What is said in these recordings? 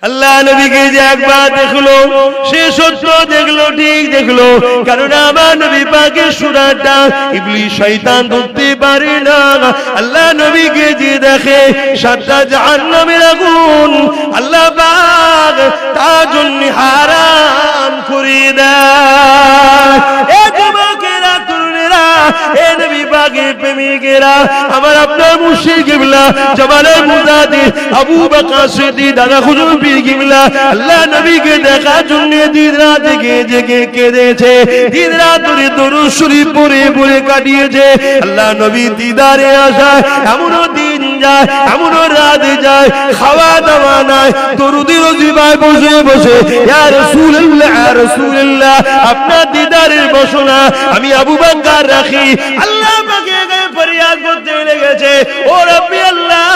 আল্লাহ নবীকে যে একবার দেখলো সে সত্য দেখলো, ঠিক দেখলো, কারণ আমার নবী পাকের সুরাটা ইবলিস শয়তান ধরতে পারে না। আল্লাহ নবীকে যে দেখে সাতটা জাহান্নামের আগুন আল্লাহ পাক তার জন্য হারাম করে দেয়। এ যুবকেরা, তরুণেরা, এ নবী পাকের প্রেমিকেরা, আমার আপনার মুর্শিদ কিবলা জামালে মুজাদ্দিদ আবু বকর সিদ্দিক দাদা হুজুর পীর কিবলা আল্লাহ নবীকে দেখার জন্য দিন রাত জেগে কেঁদেছে, দিন রাত ধরে দরুদ শরীফ পড়ে পড়ে কাটিয়েছে। আল্লাহ নবী দিদারে আসায় এমনও দিন যায়, এমনও রাত যায়, খাওয়া দাওয়া নাই, দরুদের জিবায় বসে বসে ইয়া রাসূলুল্লাহ, ইয়া রাসূলুল্লাহ আপনার দিদারের বসনা আমি আবু বকর রাখি। আল্লাহ পাকে ফরিয়াদ করতে লেগেছে, ও রব্বি আল্লাহ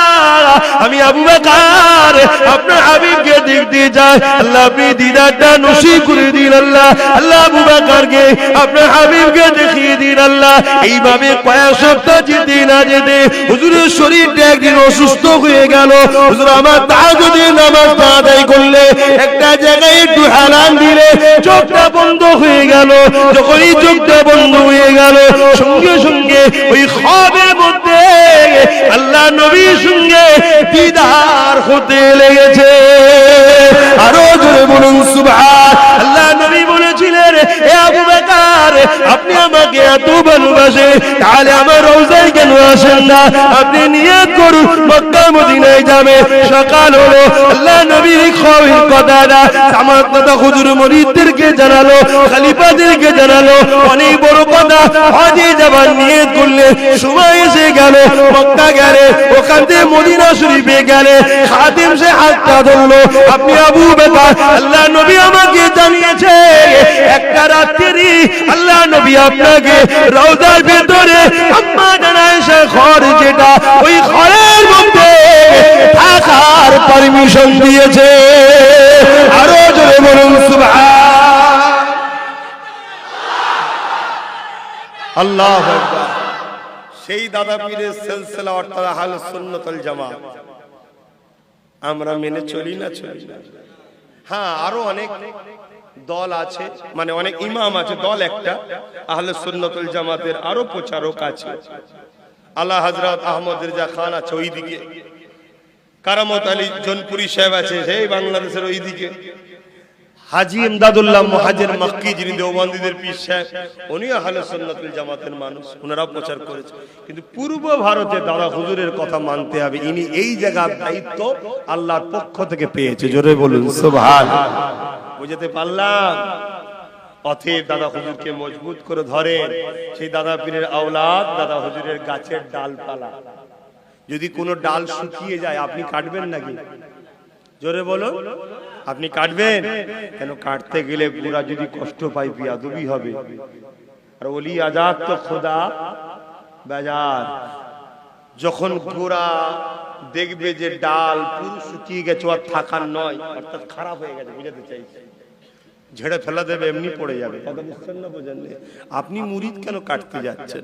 আমি আবু বকর আপনার হাবিবকে দেখতে চাই, আল্লাহ আপনি দিদারটা নসিব করে দিন। আল্লাহ আল্লাহ আবু বকরকে আপনার হাবিবকে দেখিয়ে দিন। আল্লাহ এইভাবে কয়েক সপ্তাহ যেতে না যেতে হুজুরের শরীরটা একদিন অসুস্থ হয়ে গেল। হুজুর আমার তাহাজ্জুদের নামাজটা আদায় করলে একটা জায়গায় একটু হেলান দিলে চোখটা বন্ধ হয়ে গেল। যখনই চোখটা বন্ধ হয়ে গেল সঙ্গে সঙ্গে ওই খ্বাবের মধ্যে আল্লাহ নবীর সঙ্গে দিদার হতে লেগেছে। আরো জোরে বলুন সুবহান। আল্লাহ নবী বলেছিলেন, এ আবু বকর আপনি আমাকে এত ভালোবাসেন তাহলে আমার রওজায় কেন আসেন না? আপনি নিয়ত করুন মক্কা মদিনায় যাবে। সকাল হলো, আল্লাহ নবীর খ্বাবের কথাটা আমার দাদা হুজুর মুরিদদেরকে জানালো, খলিফাদেরকে জানালো। অনেক বড় কথা, হজে যাবার নিয়ত করলে সময় এসে গেল, মক্কা গেলে, ওখান থেকে মদিনা শরীফে গেলে, খাদিম সে হাতটা ধরলো, আপনি আবু বকর আল্লাহ নবী আমাকে জানিয়েছে একটা রাত্রি আল্লাহ নবী আপনাকে রওজার ভেতরে আম্মা জান আয়েশা ঘর যেটা ওই ঘরের মধ্যে থাকার পারমিশন দিয়েছে। আরো জোরে বলুন সুবহান। আল্লাহু আকবার। সেই দাদা পীরের সিলসিলা অর্থাৎ আহলুস সুন্নাত ওয়াল জামাত আমরা মেনে চলি না, চলি না। হ্যাঁ, আরো অনেক দল আছে, মানে অনেক ইমাম আছে, দল একটা, আহলে সুন্নাত ওয়াল জামাতের আরো প্রচারক আছে। আলা হযরত আহমদ রেজা খান আছে ওইদিকে, কারামত আলী জনপুরি সাহেব আছে সেই বাংলাদেশের ওইদিকে, হাজী ইমদাদুল্লাহ মুহাজির মক্কি যিনি দেওবন্দীদের পীর সাহেব উনি আহলে সুন্নাত ওয়াল জামাতের মানুষ, ওনারা প্রচার করেছে। কিন্তু পূর্ব ভারতে দাদা হুজুরের কথা মানতে হবে, ইনি এই জায়গার দায়িত্ব আল্লাহর পক্ষ থেকে পেয়েছে। জোরে বলুন সুবহানাল্লাহ। বুঝতে পারলাম? অতএব দাদা হুজুরকে মজবুত করে ধরেন। সেই দাদা পীরের আওলাদ দাদা হুজুরের গাছের ডালপালা, যদি কোনো ডাল শুকিয়ে যায় আপনি কাটবেন নাকি? জোরে বলো, আপনি কাটবেন কেন? কাটতে গেলে পুরা যদি কষ্ট পাই বিয়াদবি হবে। আর ওলি আজাদ তো খোদা বাজার, যখন গোড়া দেখবে যে ডাল পুরো শুকিয়ে গেছে আর থাকার নয়, অর্থাৎ খারাপ হয়ে গেছে, বুঝাতে চাইছে, ঝেড়ে ফেলা দেবে, এমনি পড়ে যাবে। কথা বুঝছেন না? বোঝেননি? আপনি মুরিদ কেন কাটতে যাচ্ছেন?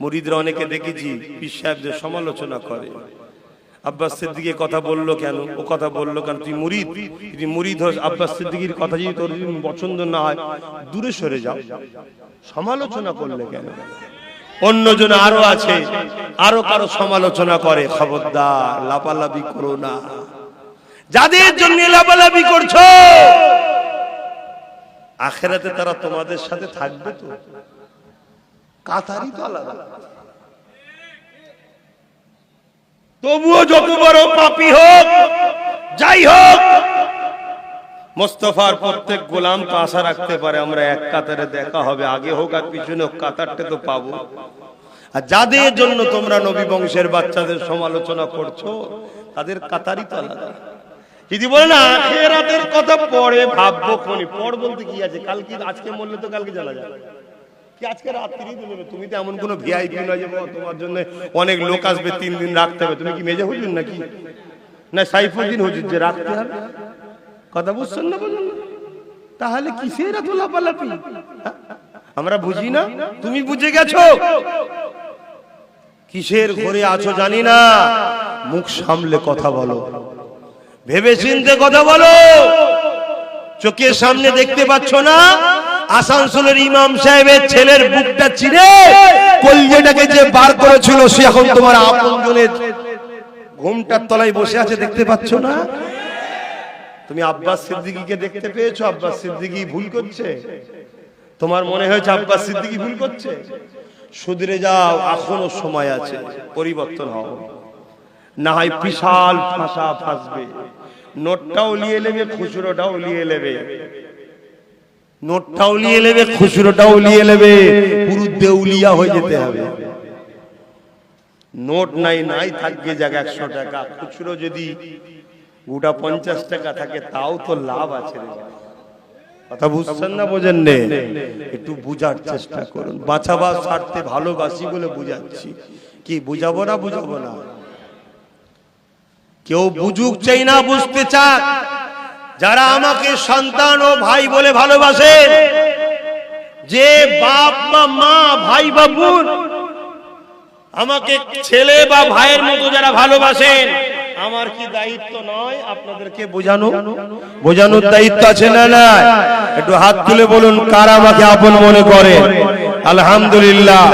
মুরিদরা অনেকে দেখেছি পীর সাহেবদের সমালোচনা করে, আব্বাস সিদ্দিকীর কথা বললো কেন, ও কথা বললো কেন? তুই মুরিদ, যদি মুরিদ হস, আব্বাস সিদ্দিকীর কথা যদি তোর পছন্দ না হয় দূরে সরে যাও, সমালোচনা করলে কেন? অন্যজন আরো আছে, আরো কারো সমালোচনা করে। খবরদার, লাপালাপি করো না। যাদের জন্য লাপালাপি করছো আখিরাতে তারা তোমাদের সাথে থাকবে তো? কাতারি তো আলাদা। তবুও যত বড় পাপী হোক, যাই হোক, মুস্তাফার প্রত্যেক গোলাম তো আশা রাখতে পারে আমরা এক কাতারে দেখা হবে, আগে হোক আর পিছনে হোক, কাতারটা তো পাবো। আর যাদের জন্য তোমরা নবী বংশের বাচ্চাদের সমালোচনা করছো তাদের কাতারই তো আলাদা। যদি বলে না আখিরাতের কথা পরে ভাববো, কোনি পর বলতে কি আছে? কালকে, আজকে মরলে তো কালকে জানা যাবে কি, আজকে রাত্রি বলবে। তুমি তো এমন কোন ভিআইপি নয় যে তোমার জন্য অনেক লোক আসবে 3 দিন রাখতে হবে। তুমি কি মেজে হুজুর নাকি? না সাইফুদ্দিন হুজুর যে রাখতে হবে? কথা বুঝছেন না? বলুন তাহলে কিসের এত লাপালাপি? আমরা বুঝি না, তুমি বুঝে গেছো। কিসের ঘরে আছো জানি না, মুখ সামলে কথা বলো। ভেবে চিন্তে কথা বলো। চোখের সামনে দেখতে পাচ্ছ না আসানসোলের ইমাম সাহেবের ছেলের বুকটা চিরে কলজেটাকে যে বার করেছিল সে এখন তোমার আপনজনের ঘুমটার তলায় বসে আছে, দেখতে পাচ্ছ না? তুমি আব্বাস সিদ্দিকীকে দেখতে পেয়েছো? আব্বাস সিদ্দিকী ভুল করছে? তোমার মনে হয়েছে আব্বাস সিদ্দিকী ভুল করছে? সুধরে যাও, এখনো সময় আছে, পরিবর্তন হও, না হয় বিশাল ফাঁসা ফাঁসবে। নোটটাও নিয়ে নেবে, খুচরোটাও নিয়ে নেবে, নোটটাও নিয়ে নেবে, খুচরোটাও নিয়ে নেবে, পুরো দেউলিয়া হয়ে যেতে হবে। নোট নাই নাই থাকবে জায়গা 100 টাকা, খুচরো যদি গোটা 50 টাকা থাকে তাও তো লাভ আছে। কথা বুঝছেন না বোঝেন নে? একটু বুঝার চেষ্টা করুন। বাঁচাবার স্বার্থে ভালোবাসি বলে বুঝাচ্ছি। কি বুঝাবো না? বুঝাবো না। কেউ বুঝুক চাই না, বুঝতে চাক। যারা আমাকে সন্তান ও ভাই বলে ভালোবাসেন, যে বাপ বা মা, ভাই বা বোন আমাকে ছেলে বা ভাইয়ের মতো যারা ভালোবাসেন, আমার কি দায়িত্ব নয় আপনাদেরকে বোঝানো? বোঝানোর দায়িত্ব আছে না? না? একটু হাত তুলে বলুন কারা আমাকে আপন মনে করে। আলহামদুলিল্লাহ,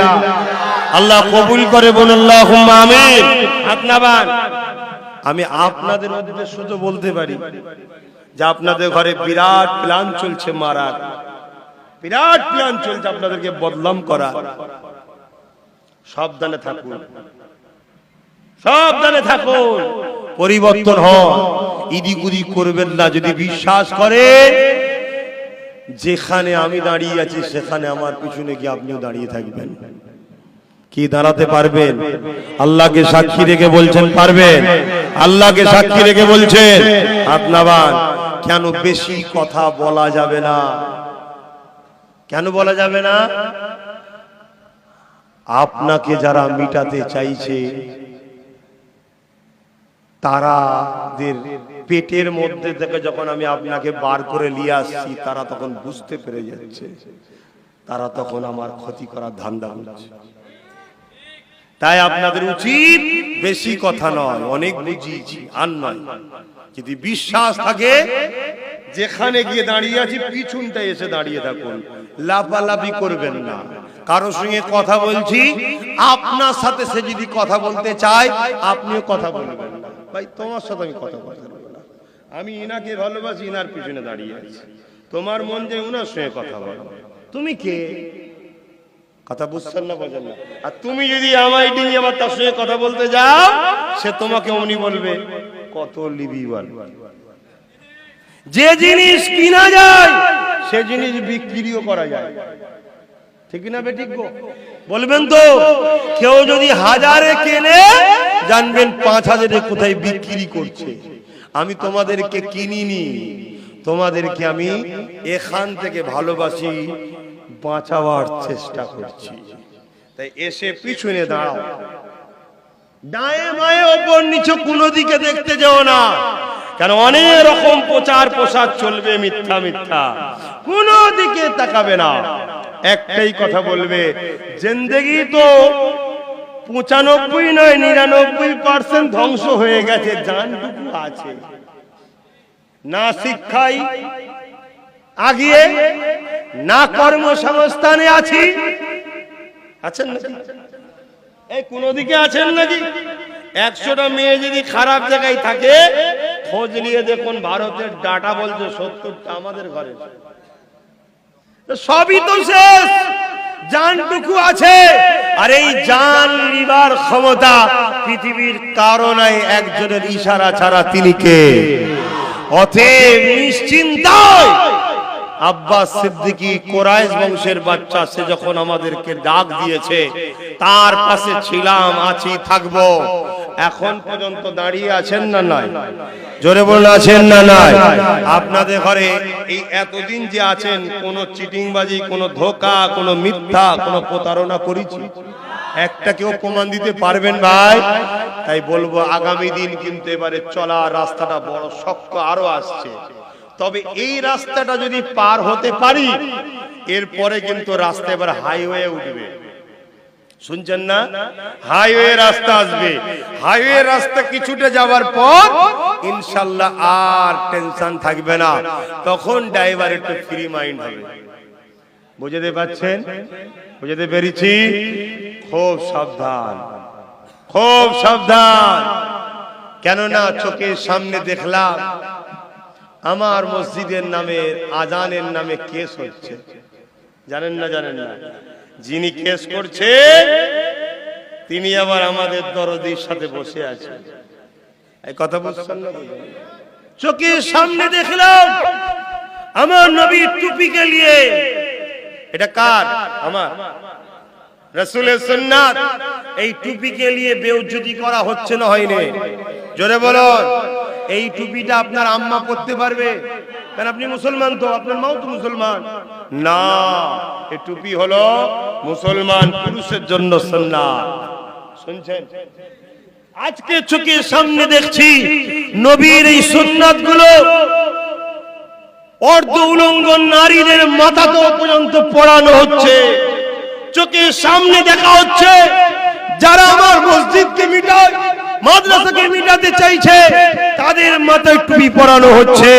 আল্লাহ কবুল করে, বলুন আল্লাহুম্মা আমিন। হাত নামান। আমি আপনাদের উদ্দেশ্যে শুধু বলতে পারি যে আপনাদের ঘরে বিরাট প্ল্যান চলছে মারার, বিরাট প্ল্যান চলছে আপনাদেরকে বদনাম করার। সাবধানে থাকুন, সাবধানে থাকুন, পরিবর্তন হন, ইদিক উদিক করবেন না। যদি বিশ্বাস করে যেখানে আমি দাঁড়িয়ে আছি সেখানে আমার পিছনে গিয়ে আপনিও দাঁড়িয়ে থাকবেন। কি দাঁড়াতে পারবেন? আল্লাহকে সাক্ষী রেখে বলছেন পারবেন? আল্লাহকে সাক্ষী রেখে বলছেন। হাত নামান। কেন বেশি কথা বলা যাবে না? কেন বলা যাবে না? আপনাকে যারা মিটাতে চাইছে তারাদের পেটের মধ্যে থেকে যখন আমি আপনাকে বার করে নিয়ে আসছি তারা তখন বুঝতে পেরে যাচ্ছে, তারা তখন আমার ক্ষতি করার ধান্দা করছে। তাই আপনাদের উচিত বেশি কথা নয়, অনেক বুঝিয়েছি আর নয়। যদি বিশ্বাস থাকে যেখানে গিয়ে দাঁড়িয়ে আছি পিছনটা এসে দাঁড়িয়ে থাকুন, লাফালাফি করবেন না। কারো সঙ্গে কথা বলছি, আপনার সাথে সে যদি কথা বলতে চায় আপনিও কথা বলবেন না। ভাই তোমার সাথে আমি কথা বলতে পারবো না, আমি ইনাকে ভালোবাসি, ইনার পিছনে দাঁড়িয়ে আছি, তোমার মন যে উনার সঙ্গে কথা বলো। তুমি কে? কথা বুঝছেন না? বোঝেন না? আর তুমি যদি আমায় নিয়ে আবার তার সঙ্গে কথা বলতে যাও, সে তোমাকে অমনি বলবে কত লিবি বল। যে জিনিস কিনা যায় সে জিনিস বিক্রিও করা যায়, ঠিক না বেঠিক গো? বলবেন তো? কেউ যদি 1000-এ কেনে জানবেন 5000-এ কোথায় বিক্রি করছে। আমি তোমাদেরকে কিনিনি, তোমাদেরকে আমি এখান থেকে ভালোবাসি, বাঁচাবার চেষ্টা করছি। তাই এসে পিছনে দাঁড়াও, ডায়ে মায়ে ওপর নিচে কোনো দিকে দেখতে যাও না, কারণ অনেক রকম প্রচার প্রসার চলবে, মিথ্যা মিথ্যা, কোনো দিকে তাকাবে না। একটাই কথা বলবে, জিন্দেগি তো 95 নয় 99% ধ্বংস হয়ে গেছে, জানটুকু আছে। না শিক্ষায় আগিয়ে, না কর্মসংস্থানে আছি, আছেন নাকি? এই কোন দিকে আছেন নাকি? 100টা মেয়ে যদি খারাপ জায়গায় থাকে খোঁজ নিয়ে দেখুন, ভারতের ডাটা বলছে 70টা আমাদের ঘরে। সবই তো শেষ, জানটুকু আছে। আর এই জান নিবার ক্ষমতা পৃথিবীর কারো নাই, একজনের ইশারা ছাড়া। তিনি কে? অতএব নিশ্চিন্তায় আব্বাস সিদ্দিকী কুরাইশ বংশের বাচ্চা, সে যখন আমাদেরকে ডাক দিয়েছে তার পাশে ছিলাম, আছি, থাকবো। এখন পর্যন্ত দাঁড়িয়ে আছেন না নাই? জোরে বলে আছেন না নাই? আপনাদের ঘরে এই এতদিন যে আছেন, কোন চিটিংবাজি, কোন ধোঁকা, কোন মিথ্যা, কোন প্রতারণা করেছি? একটা কেউ প্রমাণ দিতে পারবেন ভাই? তাই বলবো আগামী দিন কিন্তু এবারে চলা রাস্তাটা বড় শক্ত আরো আসছে। তবে এই রাস্তাটা যদি পার হতে পারি, এরপরে কিন্তু রাস্তা এবার হাইওয়ে উঠবে। শুনছেন না? হাইওয়ে রাস্তা আসবে, হাইওয়ে রাস্তা কিছুটা যাওয়ার পর ইনশাআল্লাহ আর টেনশন থাকবে না, তখন ড্রাইভার একটু ফ্রি মাইন্ড হবে। বুঝতে পারছেন? বুঝতে পেরেছি? খুব সাবধান, খুব সাবধান। কেননা চোখের সামনে দেখলাম আমার মসজিদের নামে আজানের নামে কেস হচ্ছে। জানেন না? জানেন না? যিনি কেস করছে তিনি আবার আমাদের দরদির সাথে বসে আছেন। এই কথা বুঝছেন না? চোখের সামনে দেখলাম আমার নবীর টুপিকে নিয়ে, এটা কার? আমার রাসূলের সুন্নাত। এই টুপিকে নিয়ে বেইজ্জতি করা হচ্ছে না হয়নি? জোরে বলুন। এই টুপিটা আপনার আম্মা পরতে পারবে? কারণ আপনি মুসলমান, তো আপনার মাও তো মুসলমান না। এই টুপি হলো মুসলমান পুরুষের জন্য সুন্নাত। শুনছেন? আজকে চোখের সামনে দেখছি নবীর এই সুন্নাত গুলো অর্ধ উলঙ্গ নারীদের মাথা তো পর্যন্ত পড়ানো হচ্ছে। চোখের সামনে দেখা হচ্ছে যারা আমার মসজিদকে মিটায়, মাদ্রাসাকে মিটাতে চাইছে, তাদের মাথায় টুপি পরানো হচ্ছে।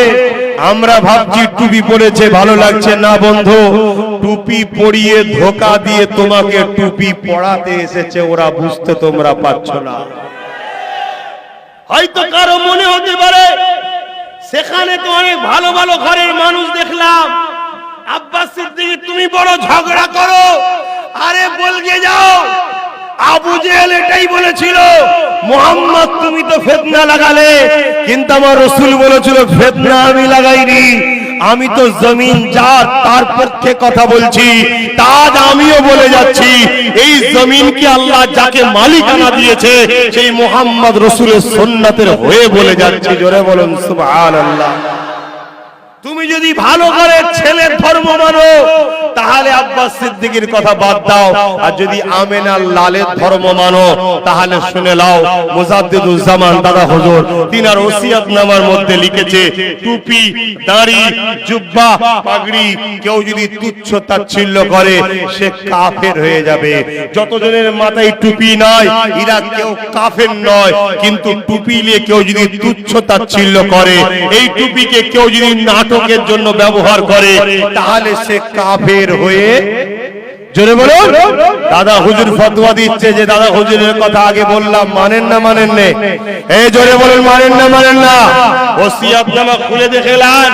আমরা ভাবছি টুপি পরেছে ভালো লাগছে না। বন্ধু, টুপি পরিয়ে ধোকা দিয়ে তোমাকে টুপি পড়াতে এসেছে, ওরা বুঝতে তোমরা পারছো না। হয়তো কারো মনে হতে পারে সেখানে তো অনেক ভালো ভালো ঘরের মানুষ দেখলাম, আব্বাস সিদ্দিকী তুমি বড় ঝগড়া করো। আরে বলকে যাও, আবু জেহেল এটাই বলেছিল, মুহাম্মদ তুমি তো ফিতনা লাগালে, কিন্তু আমার রাসূল বলেছিল ফিতনা আমি লাগাইনি, আমি তো জমিন জাত তার পক্ষে কথা বলছি। তাজ আমিও বলে যাচ্ছি, এই জমিনকে আল্লাহ যাকে মালিকানা দিয়েছে সেই মুহাম্মদ রাসূলের সুন্নাতের হয়ে বলে যাচ্ছি। জোরে বলুন সুবহানাল্লাহ। তুমি যদি ভালো করে ছেলের ধর্ম মানো তাহলে আব্বাস সিদ্দিকীর কথা বাদ দাও, আর যদি আমেনা লালের ধর্ম মানো তাহলে শুনে নাও মুজাদ্দিদুজ জামান দাদা হুজুর তিনার ওসিয়তনামার মধ্যে লিখেছে টুপি, দাড়ি, জুব্বা, পাগড়ি কেউ যদি তুচ্ছ তাচ্ছিল্য করে সে কাফের হয়ে যাবে। যতজনের মাথায় টুপি নাই এরা কেউ কাফের নয়, কিন্তু টুপি নিয়ে কেউ যদি তুচ্ছ তাচ্ছিল্য করে, এই টুপিকে কেউ যদি নাটকের জন্য ব্যবহার করে তাহলে সে কাফের হয়ে। জোরে বলুন। দাদা হুজুর ফতোয়া দিচ্ছে যে দাদা হুজুরের কথা আগে বললাম, মানেন না মানেন না? এই জোরে বলুন, মানেন না মানেন না? ওসিয়তনামা খুলে দেখলেন।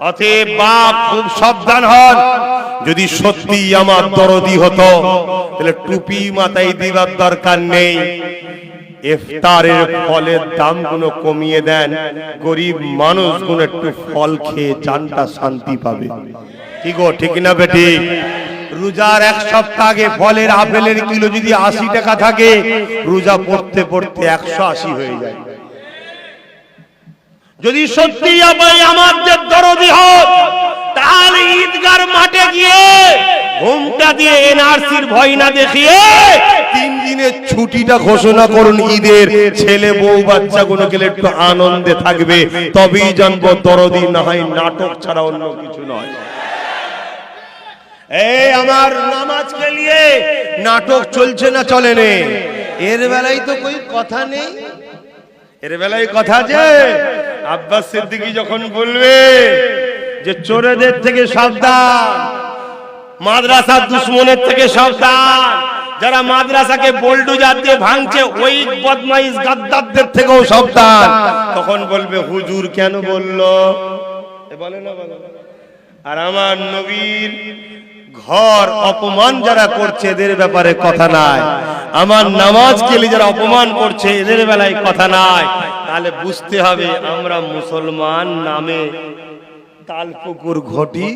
অতএব বাপ খুব সাবধান হন। যদি সত্যি আমার দরদি হতো তাহলে টুপি মাথায় দিবার দরকার নেই। ইফতারের ফলের দামগুলো কমিয়ে দেন, গরিব মানুষগুলো একটু ফল খেয়ে জানটা শান্তি পাবে। কি গো, ঠিক না বেটি? রোজার এক সপ্তাহ আগে ফলের আপেলের কিলো যদি 80 টাকা থাকে, রোজা পড়তে পড়তে 180 হয়ে যায়। যদি সত্যি আমাদের দরদি হয় তাহলে ঈদগার মাঠে গিয়ে ঘুমটা দিয়ে এনআরসির ভয় না দেখিয়ে 3 দিনের ছুটিটা ঘোষণা করুন ঈদের। ছেলে বউ বাচ্চাগুলো গেলে একটু আনন্দে থাকবে, তবেই জানবো দরদি না হয় নাটক ছাড়া অন্য কিছু নয়। এই আমার নামাজকে নিয়ে নাটক চলছে না চলে নে? এর বেলায় তো কোনো কথা নেই। এর বেলায় কথা যে আব্বাস সিদ্দিকী যখন বলবে যে চোরেদের থেকে সাবধান, মাদ্রাসার দুশ্মনের থেকে সাবধান, যারা মাদ্রাসাকে বোল্ডোজার দিয়ে ভাঙছে ওই বদমাইশ গাদ্দারদের থেকেও সাবধান, তখন বলবে হুজুর কেন বললো? বলে না বলে? আর আমার নবীর ঘর অপমান যারা করছে এদের ব্যাপারে কথা নাই, আমার নামাজকে যারা অপমান করছে এদের বেলায় কথা নাই। তাহলে বুঝতে হবে আমরা মুসলমান নামে তাল পুকুর ঘটি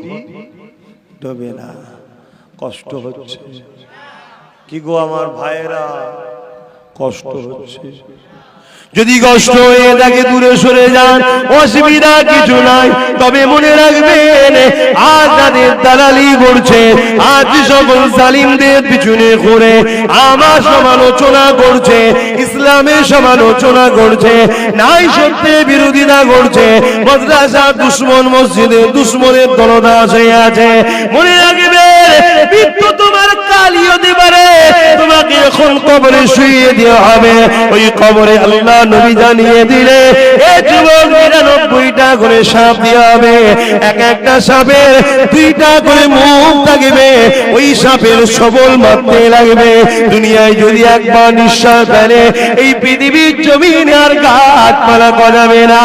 ডোবে না। কষ্ট হচ্ছে কি গো আমার ভাইয়েরা? কষ্ট হচ্ছে। যদি কষ্ট হয়ে থাকে দূরে সরে যান, অসুবিধা কিছু নাই। তবে মনে রাখবেন, আজ যাদের দালালি করছে, আজ সকল জালিমদের পিছনে ঘুরে আমার সমালোচনা করছে, ইসলামের সমালোচনা করছে, নাই সত্যের বিরোধিতা করছে, মাদ্রাসা দুশ্মন, মসজিদের দুশ্মনের দলদাস হয়ে আছে, মনে রাখবেন মৃত্যু তোমার কালি হতে পারে। তোমাকে এখন কবরে শুইয়ে দেওয়া হবে। ওই কবরে আল্লাহ নবী জানিয়ে দিলে এ যুবক 99টা করে সাপ দেওয়া হবে। এক একটা সাপের 2টা করে মুখ থাকবে। ওই সাপের সবল মারতে লাগবে। দুনিয়ায় যদি একবার নিঃশ্বাস ফেলে এই পৃথিবীর জমিনে আর গাছপালা গজাবে না।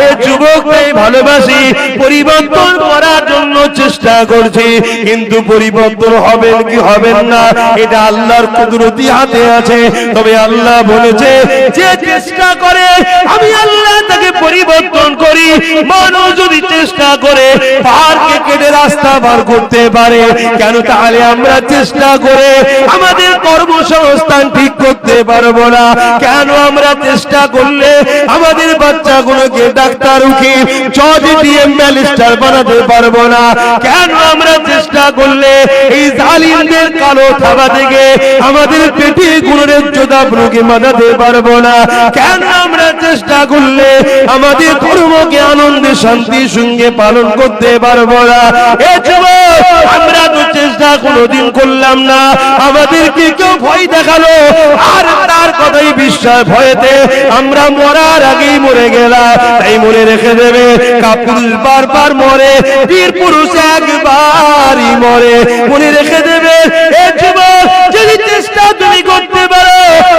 এ যুবককে ভালোবাসি, পরিবর্তন করার জন্য চেষ্টা করছি, কিন্তু পরিবর্তন হবেন কি হবেন না এটা আল্লাহর কুদরতি হাতে আছে। তবে আল্লাহ বলেছে যে চেষ্টা করে আমি আল্লাহ তাকে পরিবর্তন করি। মানুষ যদি চেষ্টা করে পাহাড়কে কেটে রাস্তা বার করতে পারে, কেন তাহলে আমরা চেষ্টা করে আমাদের কর্মসংস্থান ঠিক করতে পারবো না? কেন আমরা চেষ্টা করলে আমাদের বাচ্চাগুলোকে ডাক্তার, উকিল, জজ, ডিএম, ব্যারিস্টার বানাতে পারবো না? কেন আমরা চেষ্টা করলে এই জালিমদের কালো থাবা থেকে আমাদের পেটে গুণের যোদ্ধাগুলোকে বানাতে পারবো না? কেন আমরা চেষ্টা করলে আমাদের ধর্মকে আনন্দে শান্তির সঙ্গে পালন করতে পারবো না? এ যুবক, আমরা তো চেষ্টা কোনোদিন করলাম না। আমাদেরকে কেউ ভয় দেখালো, আর তার কথাই বিশ্বাস ভয়েতে আমরা মরার আগেই মরে গেলাম। তাই মনে রেখে দেবে, কাপুরুষ বারবার মরে, বীর পুরুষ একবারই মরে। মনে রেখে দেবে এ যুবক, যদি চেষ্টা তুমি করতে পারো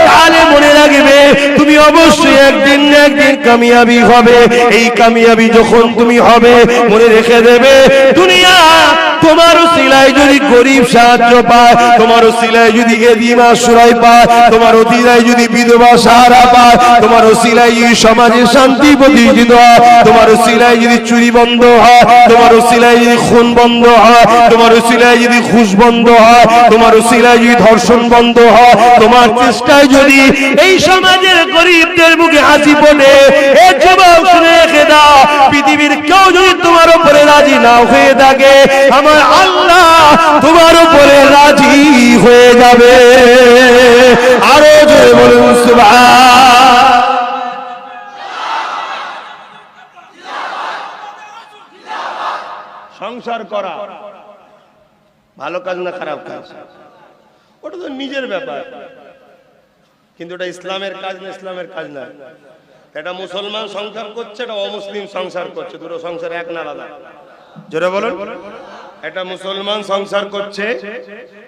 তাহলে মনে রাখবে তুমি অবশ্যই একদিন না একদিন কামিয়াবি হবে। এই কামিয়াবি যখন তুমি হবে, মনে রেখে দেবে দুনিয়া তোমার উসিলায় যদি গরিব সাহায্য পায়, তোমার উসিলায় যদি এতিম আশ্রয় পায়, তোমার উসিলায় যদি বিধবা সাহারা পায়, তোমার উসিলায় যদি সমাজে শান্তি প্রতিষ্ঠিত হয়, তোমার উসিলায় যদি চুরি বন্ধ হয়, তোমার উসিলায় যদি খুন বন্ধ হয়, তোমার উসিলায় যদি ঘুষ বন্ধ হয়, তোমার উসিলায় যদি ধর্ষণ বন্ধ হয়, তোমার চেষ্টায় যদি এই সমাজের গরিবদের মুখে হাসি ফোটে, এ যুবক শুনে রেখে দাও, পৃথিবীর কেউ যদি তোমার উপরে রাজি না হয়ে থাকে, আমার আল্লাহ তোমার উপরে রাজি হয়ে যাবে। আরো জোরে বলুন সুবহান। সংসার করা ভালো কাজ না খারাপ কাজ? ওটা তো নিজের ব্যাপার, কিন্তু এটা ইসলামের কাজ না, ইসলামের কাজ না। এটা মুসলমান সংসার করছে, এটা অমুসলিম সংসার করছে, দুটো সংসার এক না আলাদা? জোরে বলুন। এটা মুসলমান সংসার করছে,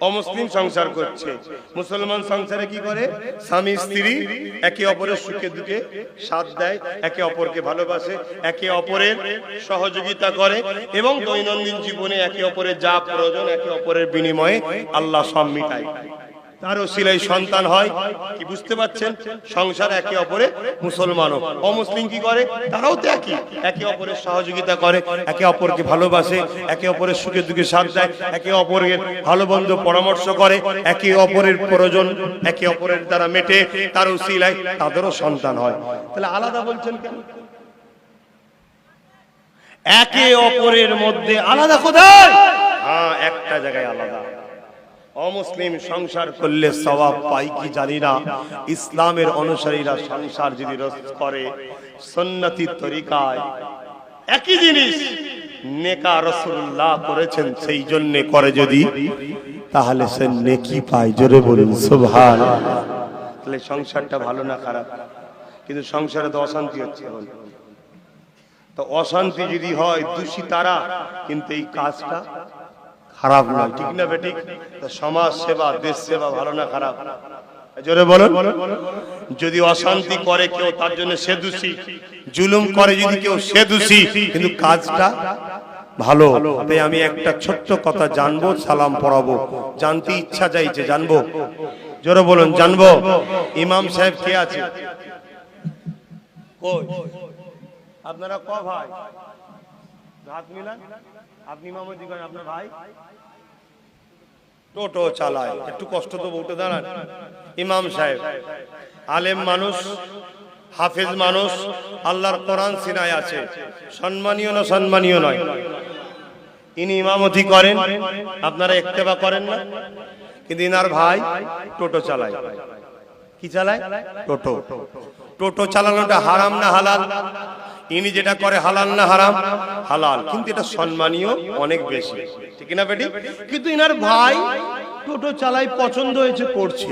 অমুসলিম সংসার করছে। মুসলমান সংসারে কি করে? স্বামী স্ত্রী একে অপরের সুখে দুঃখে সাথ দেয়, একে অপরকে ভালোবাসে, একে অপরের সহযোগিতা করে, এবং দৈনন্দিন জীবনে একে অপরের যা প্রয়োজন একে অপরের বিনিময়ে আল্লাহ সব মিটায়। তার ওসিলায় সন্তান হয়। কি বুঝতে পারছেন? সংসার একে অপরে মুসলমানও। অমুসলিম কি করে? তারাও তো একই, একে অপরের সহযোগিতা করে, একে অপরকে ভালোবাসে, একে অপরের সুখে দুঃখে সাথ দেয়, একে অপরের ভালো মন্দ পরামর্শ করে, একে অপরের প্রয়োজন একে অপরের দ্বারা মেটে, তার ওসিলায় তাদেরও সন্তান হয়। তাহলে আলাদা বলছেন কেন? একে অপরের মধ্যে আলাদা কোথায়? হ্যাঁ, একটা জায়গায় আলাদা। অমুসলিম সংসার করলে সওয়াব পাই কি জানি না। ইসলামের অনুসারীরা সংসার যদি করে সুন্নতি তরিকায়, একই জিনিস নেকা রাসূলুল্লাহ করেছেন, সেই জন্য করে যদি, তাহলে সে নেকি পায়। জোরে বলুন সুবহানাল্লাহ। তাহলে সংসারটা ভালো না খারাপ? কিন্তু সংসারে তো অশান্তি হচ্ছে এখন। তো অশান্তি যদি হয় দোষী তারা, কিন্তু এই কাজটা খারাপ নয়, ঠিক না বেঠিক? তো সমাজ সেবা, দেশ সেবা ভালো না খারাপ? জোরে বলুন। যদি অশান্তি করে কেউ তার জন্য সে দোষী, জুলুম করে যদি কেউ সে দোষী, কিন্তু কাজটা ভালো। তাই আমি একটা ছোট্ট কথা জানবো, সালাম পড়াবো, জানতে ইচ্ছা চাইছে, জানবো? জোরে বলুন, জানবো। ইমাম সাহেব কে আছে? কই আপনারা? ক ভাই হাত মিলান। আপনি ইমামতি করেন, আপনার ভাই টোটো চালায়, একটু কষ্ট তো উঠে দাঁড়ান। ইমাম সাহেব আলেম মানুষ, হাফেজ মানুষ, আল্লাহর কোরআন সিনায় আছে, সম্মানীয় না সম্মানীয় নয়? ইনি ইমামতি করেন, আপনারা ইত্তেবা করেন না, কিন্তু ইনার ভাই টোটো চালায়। কি চালায়? টোটো। টোটো চালানোটা হারাম না হালাল? ইনি যেটা করে হালাল না হারাম? হালাল, কিন্তু এটা সম্মানীয় অনেক বেশি, ঠিক না বেটি? কিন্তু ইনার ভাই টোটো চালাই, পছন্দ হয়েছে, করছে।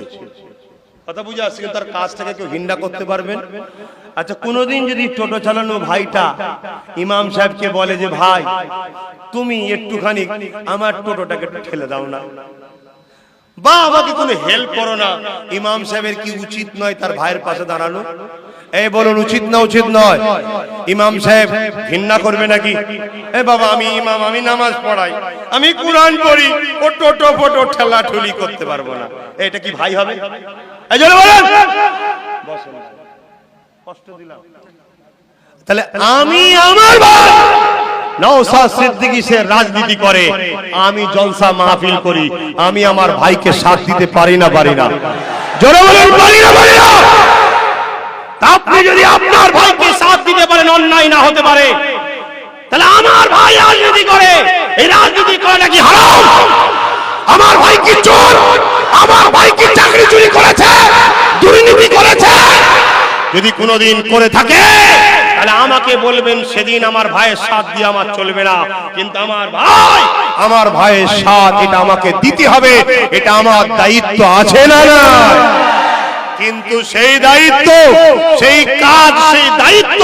কথা বুঝে আসছে, কিন্তু তার কাজটাকে কেউ হিন্দা করতে পারবেন? আচ্ছা, কোনোদিন যদি টোটো চালানো ভাইটা ইমাম সাহেবকে বলে যে ভাই তুমি একটুখানি আমার টোটোটাকে একটু ঠেলে দাও না, বা আমাকে কোনো হেল্প করো না, ইমাম সাহেবের কি উচিত নয় তার ভাইয়ের পাশে দাঁড়ানো? এই বলুন, উচিত না উচিত নয়? ইমাম সাহেব ঘৃণা করবে নাকি? এ বাবা, আমি ইমাম, আমি নামাজ পড়াই, আমি কুরআন পড়ি, ও টোটো ফটো ঠেলা ঠুলি করতে পারবো না, এটা কি ভাই হবে? এই জন্য বলেন, বসেন, কষ্ট দিলাম। তাহলে আমি আমার ভাই নওশাদ সিদ্দিকী সে রাজনীতি করে, আমি জলসা মাহফিল করি, আমি আমার ভাইকে সাথ দিতে পারি না? পারি না? জোরে বলেন, পারি না? পারি না? আপনি যদি আপনার ভাইকে সাথ দিতে পারেন, অন্যায় না হতে পারে, তাহলে আমার ভাই রাজনীতি করে, এই রাজনীতি করাটা কি হারাম? আমার ভাই কি চোর? আমার ভাই কি চাকরি চুরি করেছে, দুর্নীতি করেছে? যদি কোনোদিন করে থাকে তাহলে আমাকে বলবেন, সেদিন আমার ভাইয়ের সাথ দিয়ে আমার চলবে না, কিন্তু আমার ভাইয়ের সাথ এটা আমাকে দিতে হবে, এটা আমার দায়িত্ব আছে না? না, কিন্তু সেই দায়িত্ব, সেই কাজ, সেই দায়িত্ব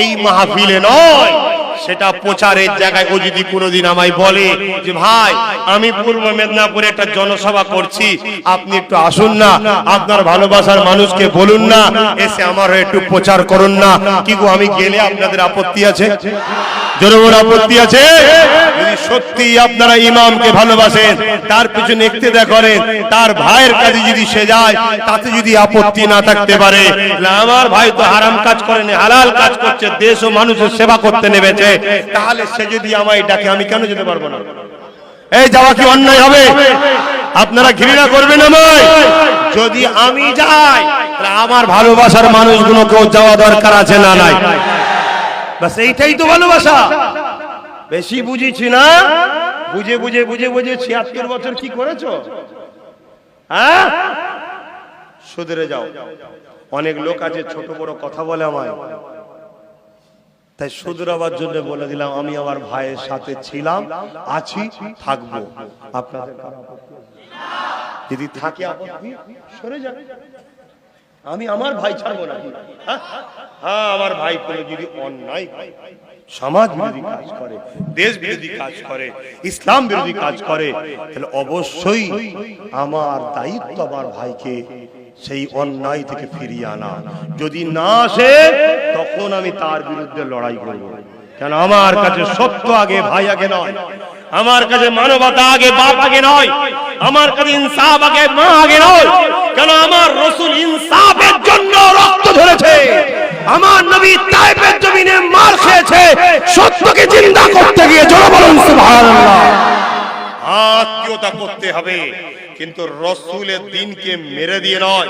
এই মাহফিলে নয়, সেটা প্রচারের জায়গায়। ও যদি কোনোদিন আমায় বলে যে ভাই আমি পূর্ব মেদিনীপুরে একটা জনসভা করছি, আপনি একটু আসুন না, আপনার ভালোবাসার মানুষকে বলুন না, এসে আমার একটু প্রচার করুন না, কি গো আমি গেলে আপনাদের আপত্তি আছে? জোরে আপত্তি আছে? যদি সত্যি আপনারা ইমামকে ভালোবাসেন, তার পিছনে ইক্তেদা করেন, তার ভাইয়ের কাজে যদি সে যায়, তাতে যদি আপত্তি না থাকতে পারে, আমার ভাই তো হারাম কাজ করেনি, হালাল কাজ করছে, দেশ ও মানুষের সেবা করতে নেমেছে, তাহলে সে যদি আমায় ডাকে, আমি কেন যেতে পারবো না? এই যাওয়া কি অন্যায় হবে? আপনারা ঘৃণা করবেন আমায়? যদি আমি যাই, তাহলে আমার ভালোবাসার মানুষগুলোকেও যাওয়া দরকার আছে না? নাই? বাস এইটাই তো ভালোবাসা। বেশি বুঝেছি না? বুঝে বুঝে বুঝে বুঝে ৭৬ বছর কি করেছো? হ্যাঁ, শুধরে যাও। অনেক লোক আছে ছোট বড় কথা বলে আমায়, তাই শুধরাবার জন্য বলে দিলাম, আমি আমার ভাইয়ের সাথে ছিলাম, আছি, থাকবো। আপনাদের যদি থাকে আপত্তি, সরে যান। আমি আমার ভাই ছাড়বো না। হ্যাঁ, আমার ভাই করে যদি অন্যায়, সমাজ বিরোধী কাজ করে, দেশ বিরোধী কাজ করে, ইসলাম বিরোধী কাজ করে, তাহলে অবশ্যই আমার দায়িত্ব আমার ভাইকে সেই অন্যায় থেকে ফিরিয়ে আনা। যদি না আসে, তখন আমি তার বিরুদ্ধে লড়াই করব। কেন? আমার কাছে সত্য আগে, ভাই আগে নয়। আমার কাছে মানবতা আগে, বাপ আগে নয়। আমার কাছে ইনসাফ আগে, মা আগে নয়। কেন? আমার রাসূল ইনসাফের জন্য রক্ত ঝরেছে, আমার নবী তায়েফের জমিনে মার খেয়েছে সত্যকে জিন্দা করতে গিয়ে। জোরে বলুন সুবহানাল্লাহ। আত্মীয়তা করতে হবে, কিন্তু রাসূলের দ্বীনকে মেরে দিয়ে নয়।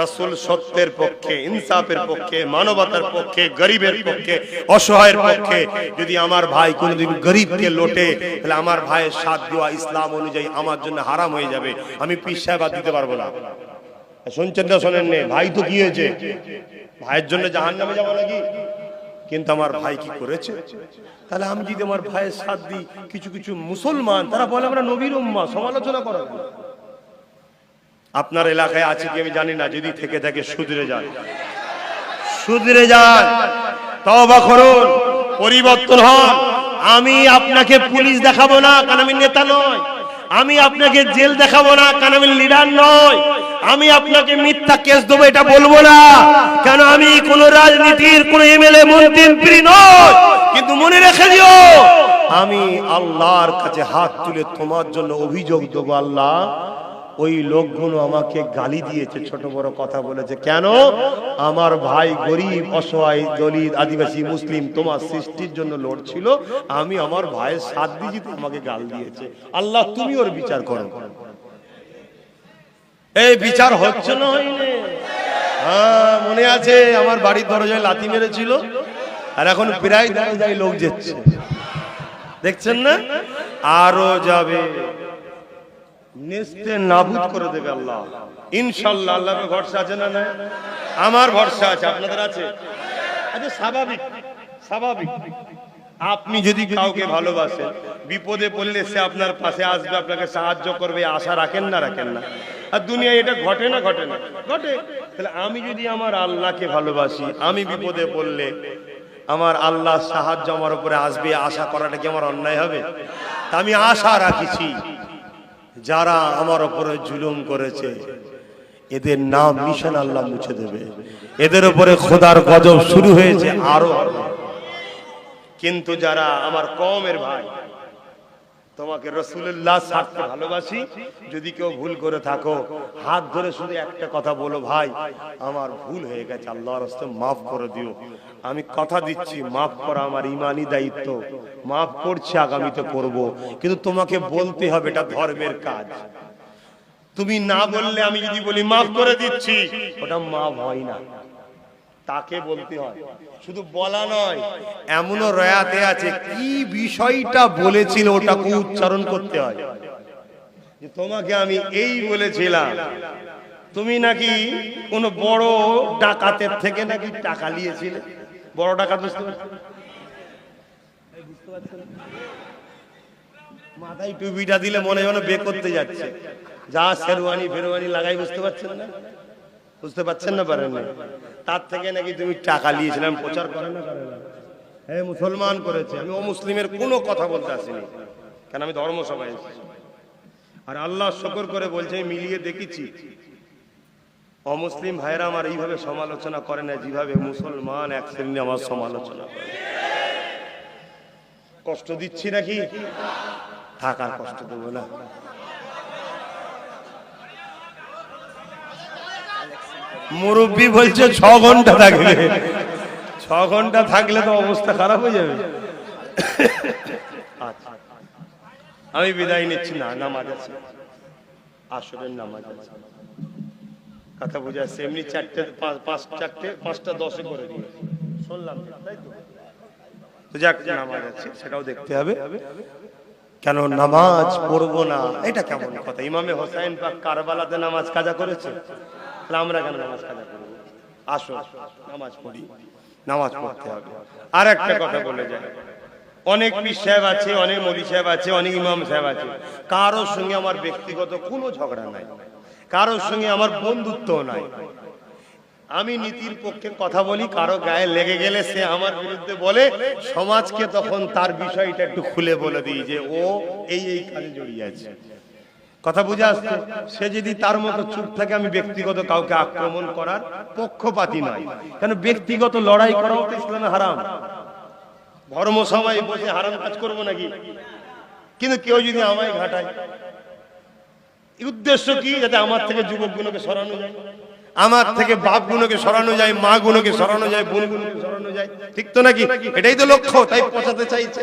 রাসূল সত্যের পক্ষে, ইনসাফের পক্ষে, মানবতার পক্ষে, গরিবের পক্ষে, অসহায়ের পক্ষে। যদি আমার ভাই কোনোদিন গরিবকে লোটে, তাহলে আমার ভাইয়ের সাথ দেওয়া ইসলাম অনুযায়ী আমার জন্য হারাম হয়ে যাবে। আমি পীর সাহেব দিতে পারবো না। শুনছেন না? শোনেন নে? ভাই তো কি হয়েছে? ভাইয়ের জন্য জাহান্নামে যাবো নাকি? কিন্তু আমার ভাই কি করেছে? তাহলে আমি যদি আমার ভাইয়ের সাথ দিই, কিছু কিছু মুসলমান তারা বলে আমরা নবীর উম্মাহ, সমালোচনা করা। আপনার এলাকায় আছে কি আমি জানি না, যদি থেকে থাকে শুধরে যান, শুধরে যান, তওবা করুন, পরিবর্তন হন। আমি আপনাকে পুলিশ দেখাবো না, কারণ আমি নেতা নয়। আমি আপনাকে জেল দেখাবো না, কারণ আমি লিডার নয়। আমি আপনাকে মিথ্যা কেস দেবো এটা বলবো না, কেন আমি কোন রাজনীতির কোন এমএলএ মন্ত্রী নয়। কিন্তু মনে রেখে দিও, আমি আল্লাহর কাছে হাত তুলে তোমার জন্য অভিযোগ দেবো, আল্লাহ ওই লোকগুলো আমাকে গালি দিয়েছে, ছোট বড় কথা বলেছে। কেন? আমার ভাই গরিব, অসহায়, দলিত, আদিবাসী, মুসলিম তোমার সৃষ্টির জন্য লড়ছিল, আমি আমার ভাইয়ের সাথ দিয়েছি, তো আমাকে গাল দিয়েছে। আল্লাহ তুমি ওর বিচার করো। এই বিচার হচ্ছে না? হয়নি? হ্যাঁ মনে আছে, আমার বাড়ির দরজায় লাথি মেরেছিল, আর এখন প্রায় দরজায় লোক যাচ্ছে, দেখছেন না? আরো যাবে, নেস্তে নাবুদ করে দেবে আল্লাহ ইনশাআল্লাহ। আল্লাহর ভরসা আছে না? না, আমার ভরসা আছে, আপনাদের আছে? আচ্ছা স্বাভাবিক, স্বাভাবিক। আপনি যদি কাউকে ভালোবাসেন, বিপদে পড়লে সে আপনার পাশে আসবে, আপনাকে সাহায্য করবে, আশা রাখেন না? রাখেন না? আর দুনিয়ায় এটা ঘটে না? ঘটে না? ঘটে। তাহলে আমি যদি আমার আল্লাহকে ভালোবাসি, আমি বিপদে পড়লে আমার আল্লাহ সাহায্য আমার উপরে আসবে, আশা করাটা কি আমার অন্যায় হবে? তা আমি আশা রাখিছি যারা আমার উপরে জুলুম করেছে এদের নাম নিশান আল্লাহ মুছে দেবে, এদের উপরে খোদার গজব শুরু হয়েছে, আরো হবে। কিন্তু যারা আমার কওমের ভাই, তোমাকে রাসূলুল্লাহ স্বার্থে ভালোবাসি, যদি কেউ ভুল করে থাকো হাত ধরে শুধু একটা কথা বলো, ভাই আমার ভুল হয়ে গেছে, আল্লাহর রাস্তায় মাফ করে দিও। আমি কথা দিচ্ছি মাফ করা আমার ঈমানি দায়িত্ব, মাফ করছি, আগামীতে করব, কিন্তু তোমাকে বলতে হবে, এটা ধর্মের কাজ। তুমি না বললে, আমি যদি বলি মাফ করে দিচ্ছি, ওটা মাফ হয় না, তাকে বলতে হয়। শুধু বলা নয়, এমনও রয়াতে আছে কি বিষয়টা বলেছিল ওটাকে উচ্চারণ করতে হয়। যে তোমাকে আমি এই বলেছিলাম, তুমি নাকি কোন বড় ডাকাতের থেকে নাকি টাকা নিয়েছিলে। বড় ডাকাত বুঝতে পারছেন? মাথায় টুপিটা দিলে মনে যেন বে করতে যাচ্ছে, যা শেরওয়ানি ফেরওয়ানি লাগাই, বুঝতে পারছেন না? বুঝতে পারছেন না? পারেন না? তার থেকে নাকি তুমি টাকা নিয়েছিলাম, প্রচার করে না? করে না? হ্যাঁ মুসলমান করেছে, আমি ও মুসলিমের কোনো কথা বলতে আসিনি, কেন আমি ধর্ম সভায় এসেছি। আর আল্লাহ শুকর করে বলছে, আমি মিলিয়ে দেখেছি অমুসলিম ভাইরা আমার এইভাবে সমালোচনা করে না, যেভাবে মুসলমান এক শ্রেণী আমার সমালোচনা করে। কষ্ট দিচ্ছি নাকি? থাকার কষ্ট দেবো না। মুরব্বী বলছে 6 ঘন্টা থাকবে, 6 ঘন্টা থাকলে তো অবস্থা খারাপ হয়ে যাবে। আচ্ছা আমি বিদায় নিচ্ছি না, নামাজ আছে, আসরের নামাজ আছে, কথা বুঝাচ্ছে। এমনি 5টা 10 করে দিয়ে শুনলাম, তাই তো? যাক নামাজ আছে, সেটাও দেখতে হবে। কেন নামাজ পড়বো না, এটা কেমন কথা? ইমামে হোসাইন পাক কারবালাতে নামাজ কাজা করেছে, আমরা কেন নামাজ কাজা করবো? আসো নামাজ পড়ি, নামাজ পড়তে হবে। আর একটা কথা বলে যায়, অনেক পীর সাহেব আছে, অনেক মৌলভী সাহেব আছে, অনেক ইমাম সাহেব আছে, কারোর সঙ্গে আমার ব্যক্তিগত কোনো ঝগড়া নাই, কারোর সঙ্গে আমার বন্ধুত্ব নাই। আমি নীতির পক্ষে কথা বলি, কারো গায়ে লেগে গেলে সে আমার বিরুদ্ধে বলে, সমাজকে তখন তার বিষয়টা একটু খুলে বলে দিই যে ও এই এই কাজে জড়িয়ে আছে। কথা বুঝে আসছে? সে যদি তার মতো চুপ থাকে, আমি ব্যক্তিগত কাউকে আক্রমণ করার পক্ষপাতী নয়, কেন ব্যক্তিগত লড়াই করাও তো ইসলামে হারাম। ধর্ম সবাই বসে হারাম কাজ করবো নাকি? কিন্তু কেউ যদি আমায় ঘাটায়, উদ্দেশ্য কি? যাতে আমার থেকে যুবকগুলোকে সরানো যায়, আমার থেকে বাপ গুলোকে সরানো যায়, মা গুলোকে সরানো যায়, বোন গুলোকে সরানো যায়, ঠিক তো নাকি? এটাই তো লক্ষ্য, তাই পৌঁছাতে চাইছে।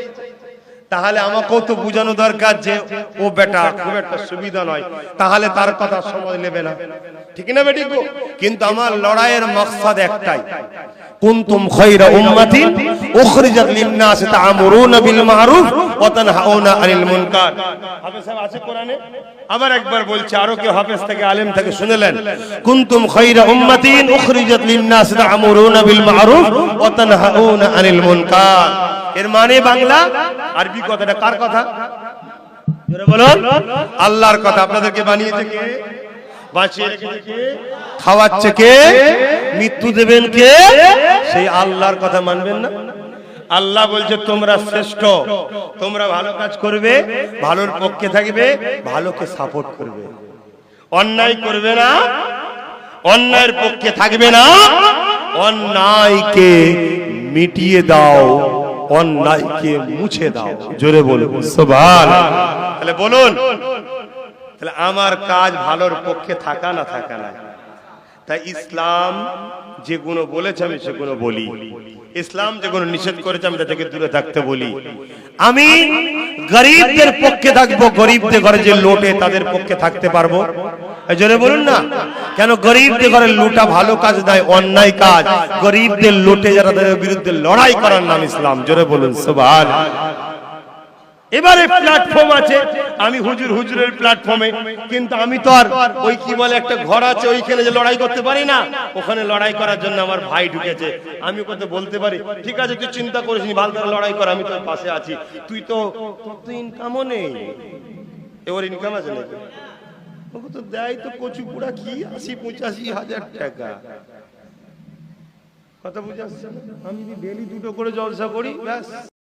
তাহলে আমাকেও তো বুঝানো দরকার যে ও বেটা খুব একটা সুবিধা নয়, তাহলে তার কথা সমাজ নেবে না, ঠিক না বেটি? কিন্তু আমার লড়াইয়ের মাকসাদ একটাই, কুনতুম খায়রা উম্মাতিন উখরিজাত লিন-নাস তা'মুরুনা বিল মা'রুফ ওয়া তানহাউনা আনিল মুনকার। হাফেজ সাহেব আছে কোরআনে? আবার একবার বলছি, আরো কেউ হাফেজ থেকে আলেম থেকে শুনেলেন, কুনতুম খায়রা উম্মাতিন উখরিজাত লিন-নাস তা'মুরুনা বিল মা'রুফ ওয়া তানহাউনা আনিল মুনকার। এর মানে বাংলা, আরবি কথাটা কার কথা? জোরে বলুন। আল্লাহর কথা। আপনাদেরকে বানিয়েছে কে? বাঁচিয়ে রেখেছে কে? খাওয়াচ্ছে কে? মৃত্যু দেবেন কে? সেই আল্লাহর কথা মানবেন না? আল্লাহ বলছে তোমরা শ্রেষ্ঠ, তোমরা ভালো কাজ করবে, ভালোর পক্ষে থাকবে, ভালোকে সাপোর্ট করবে, অন্যায় করবে না, অন্যায়ের পক্ষে থাকবে না, অন্যায়কে মিটিয়ে দাও, অন্যায়কে মুছে দাও। জোরে বলুন সুবহানাল্লাহ। তাহলে বলুন, তাহলে আমার কাজ ভালোর পক্ষে থাকা না থাকা না। তাই ইসলাম যেগুলো বলেছে আমি সেগুলো বলি, ইসলাম যেগুলো নিষেধ করেছে আমি তা থেকে দূরে থাকতে বলি। আমি গরিবদের পক্ষে থাকবো, গরিবদের ঘরে যে লোটে তাদের পক্ষে থাকতে পারবো। এই জন্য বলুন না, কেন গরিবদের ঘরে লুটা ভালো কাজ নয়, অন্যায় কাজ। গরিবদের লোটে যারা, তাদের বিরুদ্ধে লড়াই করার নাম ইসলাম। জোরে বলুন সুবহানাল্লাহ। এবারে প্ল্যাটফর্ম আছে, আমি হুজুরের প্ল্যাটফর্মে, কিন্তু আমি তো আর ওই কি বলে একটা ঘর আছে ওইখানে যে লড়াই করতে পারি না। ওখানে লড়াই করার জন্য আমার ভাই ঢুকেছে, আমি ওকে বলতে পারি ঠিক আছে তুই চিন্তা করিস নি, ভালো করে লড়াই কর, আমি তোর পাশে আছি। তুই তো ইনকামও নেই, এবার ইনকাম আছে নাকি? ওকে তো দেয় তো কচু পুরা কি 80-85 হাজার টাকা। কথা বুঝে আসছে? আমি যদি ডেলি দুটো করে জলসা করি ব্যাস